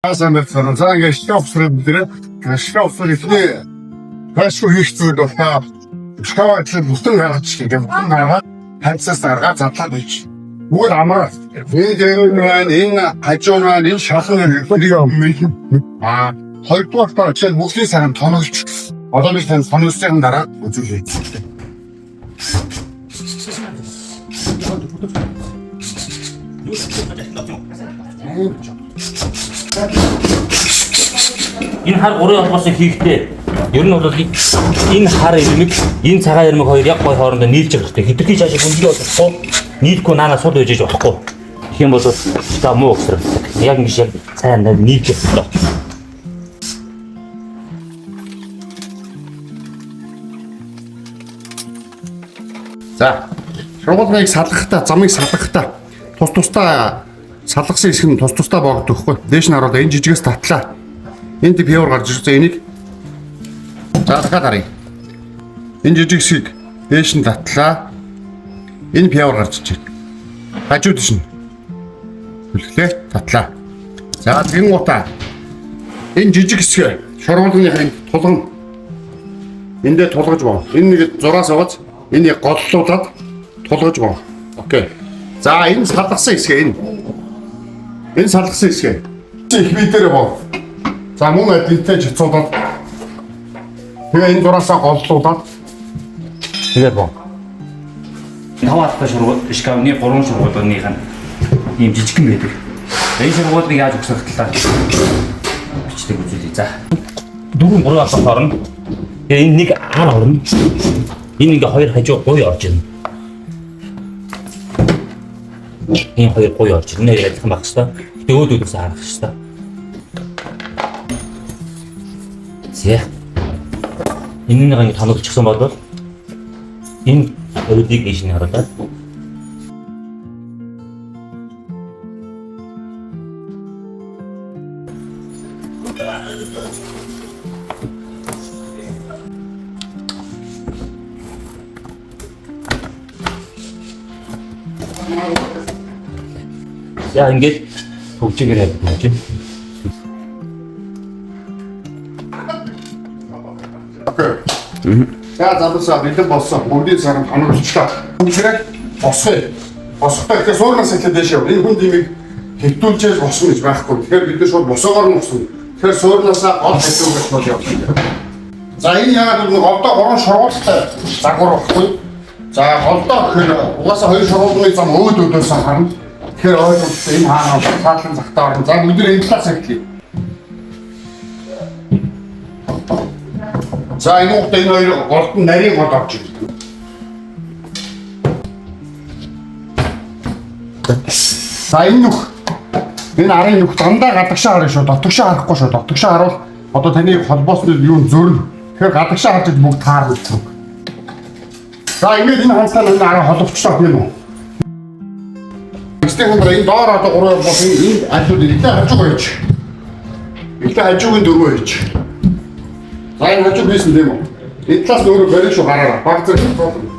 Асамэр цаанаа ингээд шофрын дээр шофрын дээр хашгүй хийхтэй болоо. Шофрын бүтэн гаргаж ингээд бүтэн гаргаад ханцаас аргаа задлаад байж. Бүгд амраа. Энэ хажуунаа энэ шалхан хоёрдугаар та чинь мөслийн сайн тоногч. Одоо би тань тоногчийн дараа үзүүлээ. Энэ хар гурван холбоосын хийхдээ ер нь бол энэ хар ирмэг, энэ цагаан ирмэг хоёр яг гой хоорондоо нийлж байгаа хэрэгтэй. Хитрхи цаашаа гүнзгий болохгүй, нийлэхгүй наанаа сул үйж болохгүй. Тэгэх юм бол та муу өгсөр. Яг ингэж яг сайн нийлж байгаа. За, шургуулгыг салгахтаа, замыг салгахтаа тус-тусдаа салгасан хэсэг нь тус-тусдаа боогдох байхгүй. Дээш нь харуулаа энэ жижигээс татлаа. Энд пивор гарч ирсэн энийг заалгаад харъя. Энэ жижиг хэсгийг дээш нь татлаа. Энэ пивор гарч ичээ. Хажууд шин. Хүлхлээ татлаа. За тэгэн гутаа. Энэ жижиг хэсэг шургуулгын тулган эндээ тулгаж боо. Энэ нэг зураас аваад энийг голлуулад тулгаж боо. Окей. За энэ салгасан хэсгээ энэ салгасан хэсгээ. Их битэрэ боо. За мөн эдэнтэй чицуудаад тэгээ энэ дураасаа голлуулад тэгээд боо. Тавааттай шургуул шкафны 3 шургуулгынх нь ийм жижигхэн байдаг. Энэ шургуулгыг яаж өгсөхтлээ бичдэг үзүүлээ. За 4 3 албан орно. Тэгээ энэ нэг ар орно. Энэ ингээ хоёр хажуу гуй орж ирнэ. Энэ хоёр гуй орж ирнэ. Ялах байх хэвээр. Өөдөөс харах хэвээр. Зэ. Энэ нэг тоногчсон бол энэ өөдийг ийш нь харуулаад. За ингээд хөгжигээр явуулж байна. За залуусаа бэлэн болсон. Бүгдийн сарам хоногчлаа. Бүгдээ босгоё. Босгохдоо ихэ суурнаас ихэ дэш яв. Энэ хүнд имийг хэвдүүлжээс босно гэж байхгүй. Тэгэхээр бид нар шууд босоогоор нь босно. Тэгэхээр суурнаасаа гол хэвдүүлж бол явуулъя. За энэ яагаад нэг голдоо 3 шургуултай загвар баггүй. За голдоо гэхээр угаасаа 2 шургуулгын зам өөдөөдөөс харна. Тэгэхээр ойлгомжтой энэ хаана цаатлан захтаа орно. За бүгд энэ талаас эхлэе. За энэ ухт энэ хоёр голд нь нарийн гол авч ирсэн. За энэ нүх энэ арын нүх дандаа гадагшаа харна шүү. Дотгошоо харахгүй шүү. Дотгошоо харуул одоо таны холбоосны юу зөрн. Тэгэхээр гадагшаа харж бүгд таарна гэсэн. За ингээд энэ хандлага энэ арын холбогчтой юм уу? Стефан энэ доор одоо 3 бол энэ альууд ихтэй хажуу байж. Ихтэй хажуугийн дөрвөө хийж. За энэ хажуу бийсэн тийм үү? Энэ талаас өөрөө барих шүү гараараа. Баг зэрэг problem.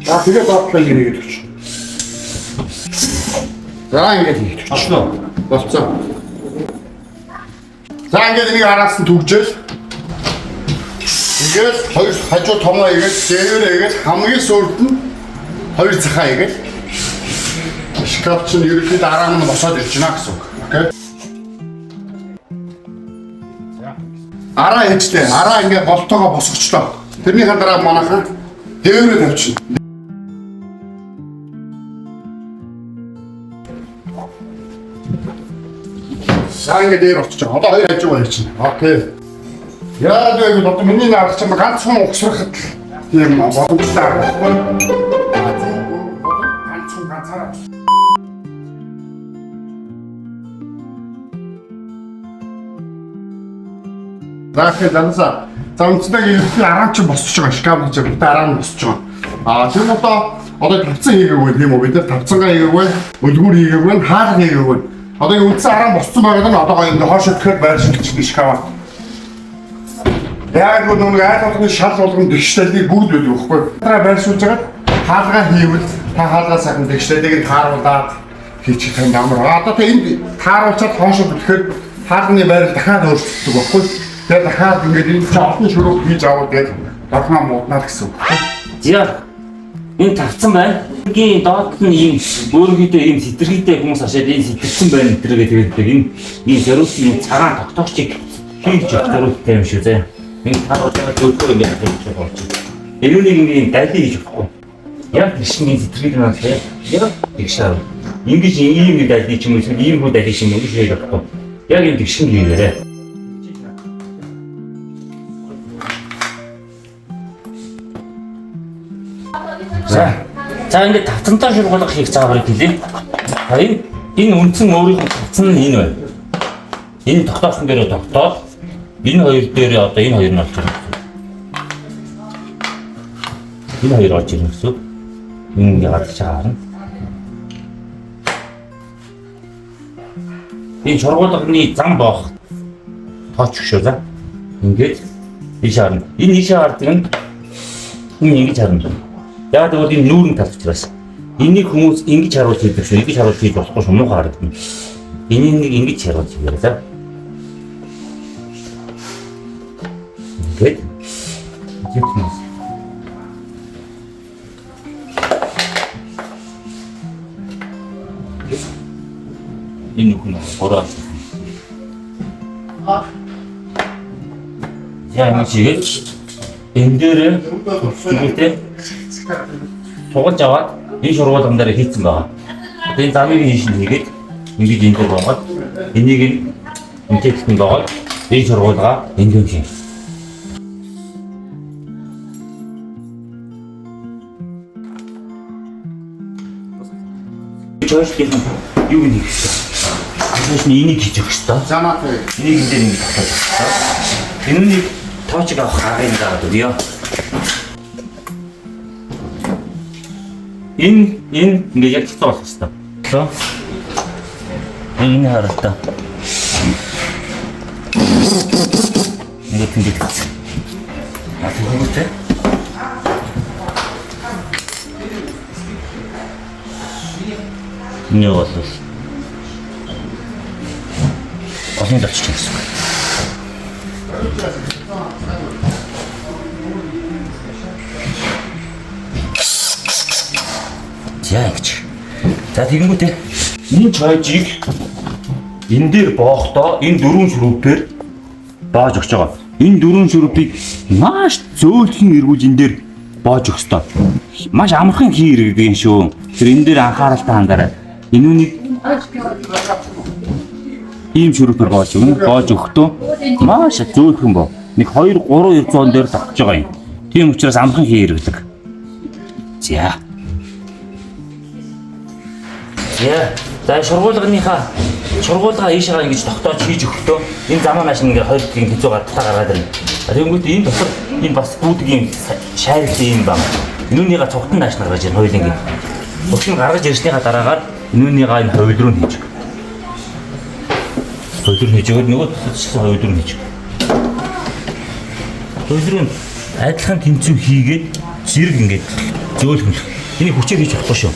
За тэгээ баадлаа хийгээд өгч. За ингээд хийчих. Болсноо. Болцоо. За ингээд энийг араас нь түгжээл. Ингээд хоёр хажуу томоо игээд дээрээ игээд хамгийн сүрд нь хоёр захаа игээд шкаф чинь ерөөхдөө дараа нь босоод ирж байна гэсэн үг. Окей. Араа ээжтэй. Араа ингээ голтоогоо босгочлоо. Тэрнийхэн дараа манайхан дээрээ тавьчихна. За ингээ дээр очиж байгаа. Одоо хоёр хажуу байчихна. Окей. Яагаад гэвэл одоо миний нарах чинь ганцхан угсрахад тийм боломжтой байхгүй. Ганцхан ганцаараа. Заахад анса замцдаг ирэх араа ч босч байгаа шкаф гэж бид араа нь босч байгаа. Тэр одоо тавцсан хийгээгүй тийм үү? Бид нар тавцангаа хийгээгүй, өлгүүр хийгээгүй, хаалга хийгээгүй. Одоо энэ үндсэн араа босцсон байгаад нь одоо ингэ хоошоо тэгэхээр байршилчихсан шкаф. Яг нэг айл болгоны шал болгоны дэгшлэлийг бүгд байдаг байхгүй. Тараа байршуулж байгаа хаалгаа хийвэл та хаалгаа сайхан дэгшлэлийг тааруулаад хийчих юм амар. Одоо тэ энд тааруулчаад хоошоо бүтгэхэд хаалганы байрал дахиад өөрчлөгдөг баггүй. Тэгээд дахиад ингээд энэ олон шүрэг хийж аваад тэгээд дахиад мууднаа гэсэн үг. За энэ тавцсан байна.Гийн доод нь ийм өөрөөдөө ийм сэтэрхийтэй хүмүүс ашаад энэ сэтэрсэн байна гэдэргээ тэгээд энэ зориулсан цагаан тогтоогчийг хийж зориултай юм шүү зэ. Энэ таруулаад өөрөөр ингэж хийж байгаа юм. Энүүнийг ийм дайли хийж өгөхгүй. Яг гişний сэтэрхийд нь аа яг гişээр. Ингэж ийм нэг дайли ч юм уу ийм хүү дайли шиг ингэж хийж өгөхгүй. Яг энэ гişин хийгээрээ. За ингээд тавцантай шургуулга хийх цаагарыг хэлье. Энэ үндсэн өөрийнхөө тавцан нь энэ байна. Энэ тогтоосон дээрээ тогтоод энэ хоёр дээрээ одоо энэ хоёр нь орж ирэх гэсэн. Энэ хоёр орж ирэх гэсэн. Энэ ингээд гадагш харна. Энэ шургуулганы зам боох тооч шүү за. Ингээд ийш харна. Энэ ийш хардаг нь энэ ингэж харна. Яг тэгвэл энэ нүүрэн тал учраас энийг хүмүүс ингэж харуулж хийдэг шүү. Ингэж харуулж хийж болохгүй шүү. Муухай харагдана. Энийг нэг ингэж харуулж хийгээрэй за. Ингээд. Жигнэс. Энэ хүн ороо. Яа нэг чигээр энэ дээр үүтэй тугалж аваад энэ шургуулган дээр хийцэн байгаа. Одоо энэ замыг хийшин хийгээд ингэж энэ дээр боогаад энийг энэ текстэн боогаад энэ шургуулгаа энд юм хийн. Чойшлын юу нэг хийсэн. Тэсний энийг хийж өгч та. Замаа тэр. Энийг энэ дээр ингэ татаж өгч. Энэнийг тоочг авах харгын дагаад өгье. Энэ ингээ яг хэцүү болох хэвээр. За. Энэ харалтаа. Нэг тийм дэх. А тэгвэл не болов. Олон дочч гэсэн. Яагч. За тэгэнгүүтээ энэ чойжийг энэ дээр боохдоо энэ дөрвөн шүрүүпээр боож өгч байгаа. Энэ дөрвөн шүрүүпийг маш зөөлхөн эргүүлж энэ дээр боож өгөх ёстой. Маш амархан хий иргэдэг юм шүү. Тэр энэ дээр анхааралтай хандаарай. Энүүнийг ийм шүрүүпээр боож өгнө. Боож өгөхдөө маш зөөлхөн боо. Нэг 2-3 зоон дээр тогтож байгаа юм. Тийм учраас амархан хий иргэдэг. За. Яа, за шургуулга ийшээгаа ингэж тогтоож хийж өгөхдөө энэ замаа маш ингээд хоёр дахин хэцүү гадтаа гаргаад ирнэ. Тэгэнгүүт энэ дотор энэ бас бүүдгийн шайралтай юм байна. Энүүнийга цогтон нааш гаргаж ирнэ хоёулангийн. Цогтон гаргаж ирснийхаа дараагаар энүүнийга энэ хоёул руу хийж өг. Хоёул руу хийж өгöd нөгөө төсөлсөн хоёул руу хийж өг. Хоёул руу адилхан тэнцүү хийгээд зэрэг ингээд зөөлхөн. Энийг хүчээр хийж болохгүй шүү.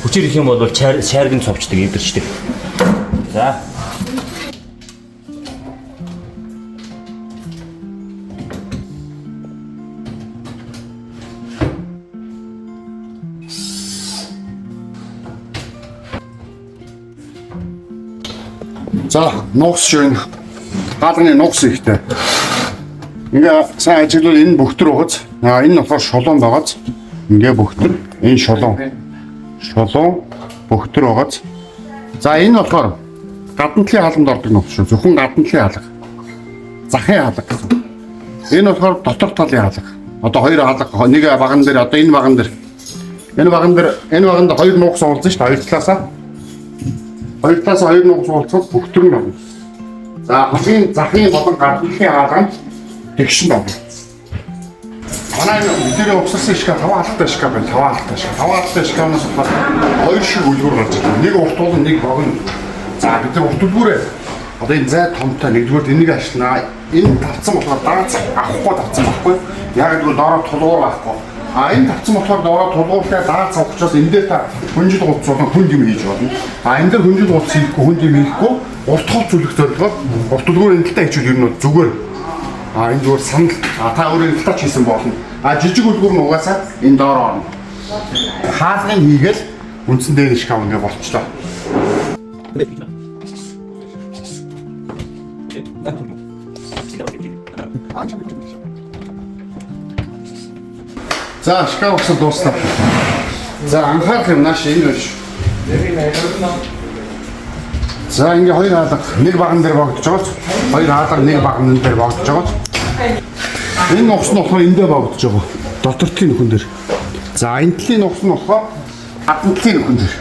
Хүчээр их юм бол шааргын цовчдаг, эвдэрчдэг. За. За, нугс шин. Гаалганы нугс ихтэй. Ингээ сайн ажиглал энэ бөхтөр угац. Энэ нь болохоор шулуун байгааз. Ингээ бөхтөр, энэ шулуун. Шулуун бөхтөр байгааз. За энэ болохоор гадна талын хаалганд ордог нугс шүү. Зөвхөн гадна талын хаалга. Захын хаалга гэсэн. Энэ болохоор дотор талын хаалга. Одоо хоёр хаалга, нэг баган дээр, одоо энэ баган дээр. Энэ баганд хоёр нугс уулзсан шүү дээ. Хоёр талаас хоёр нугс уулзаад бөхтөр нь байна. За хамгийн захын болон гадна талын хаалганд тэгшин байна. Манай бидний угсарсан шкаф 5 алтай шкаф байна. 5 алтай шкаф. 5 алтай шкафнаас хоёр шиг үлгүүр гарч ирсэн. Нэг урт болон нэг богино. За бид нар урт үлгүүрээ одоо энэ зай томтой нэгдүгээр энийг ашиглана. Энэ тавцсан болохоор даанч авахгүй тавцсан байхгүй. Яг л доороо тулуур авахгүй. А энэ тавцсан болохоор доороо тулгууртай даацаа учраас энэ дээр та хүнжил гуц болон хүнд юм хийж болно. А энэ дээр хүнжил гуц хийхгүй хүнд юм хийхгүй урт хоол зүлэх зорилгоор урт үлгүүр энэ талаа хийчихвэл ер нь зүгээр. А энэ зүгээр санал. А та өөрөө энэ талаа хийсэн болно. А жижиг үлгүүр нь угаасаа энэ доор орно. Хаалгыг хийгээл үндсэндээ энэ шкаф ингээ болчихлоо. За шкаф өгсөн дуустал. За анхаарах юм нааш энэ биш. За ингээ хоёр хаалга нэг баган дээр богдож байгаа. Хоёр хаалга нэг баган дээр богдож байгаа. Энэ нухс нь болохоор эндээ богдож байгаа. Дотор талын нөхөн дээр. За энэ талын нухс нь болохоор гадна талын нөхөн дээр.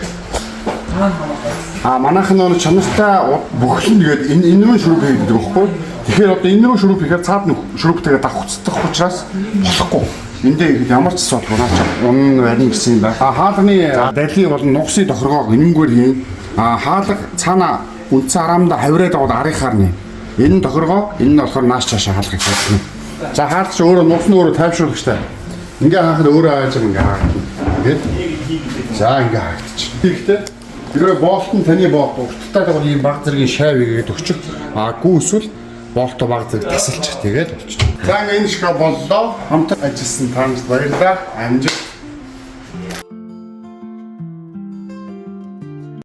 А манайхан нөр чанартай бүхлэн тэгээд энэ рүү шүрүүп хийдэг байхгүй. Тэгэхээр одоо энэ рүү шүрүүп хийхээр цаад шүрүүптэйгээ давхцдах учраас болохгүй. Эндээ ямар ч асуудал наач унн барин гэсэн юм байна. А хаалганы дайлагын болон нухсын тохиргоог энэнгээр хийн. А хаалга цаана үндсэн араамда хавираад байгаа арийнхаар нэ. Энэ тохиргоо энэ нь болохоор нааш цаашаа хаалгыг хийх. За хаалгач өөрөө нухс нь өөрөө тайвшруулагчтай. Ингээ хаахад өөрөө ааж ингээ хаагна. Ингээд. За ингээ хаагч. Тэгэхдээ тэрээ болт нь таны болт урттай байгаа ийм баг зэргийн шайв игээд өгчих. А гүү эсвэл болто баг зэрэг тасалчих тэгээд болчих. За ингээ энэ шкаф боллоо. Хамтар ажилласан танд баярлалаа. Амжилт.